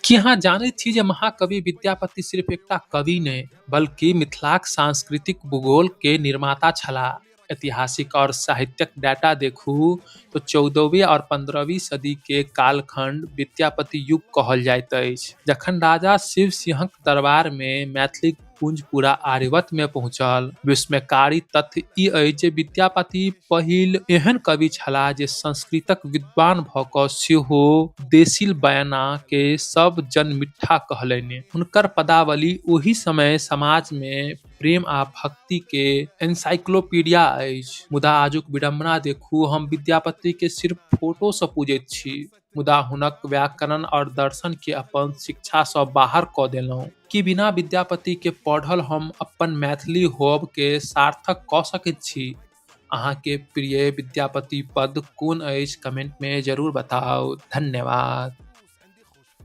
की अहाँ जानैत छी जे महाकवि विद्यापति सिर्फ एकटा कवि नहि बल्कि मिथिलाक सांस्कृतिक भूगोल के निर्माता छलाह। ऐतिहासिक और साहित्यक डाटा देखू तो 14वीं और 15वीं सदी के कालखंड विद्यापति युग कहल जाइत अछि, जखन राजा शिव सिंहक दरबार में मैथिली पुंज पूरा आर्यवत में पहुंचल। विस्मयकारी तथ्य ई अछि जे विद्यापति पहिल एहन कवि छलाह जे संस्कृतक विद्वान भ क सेहो देशील बयाना के सब जन मिठ्ठा कहलनि। हुनकर पदावली ओहि समय समाज में प्रेम आ भक्ति के एनसाइक्लोपीडिया अछि। मुदा आजुक विडंबना देखू, हम विद्यापति के सिर्फ फोटो से पूजैत छी, मुदा हुनक व्याकरण और दर्शन के अपन शिक्षा से बाहर क देलहुँ। कि बिना विद्यापति के पढ़ल हम अपन मैथिली होब के सार्थक क सकैत छी? अहाँ के प्रिय विद्यापति पद कोन अछि? कमेंट में जरूर बताओ। धन्यवाद।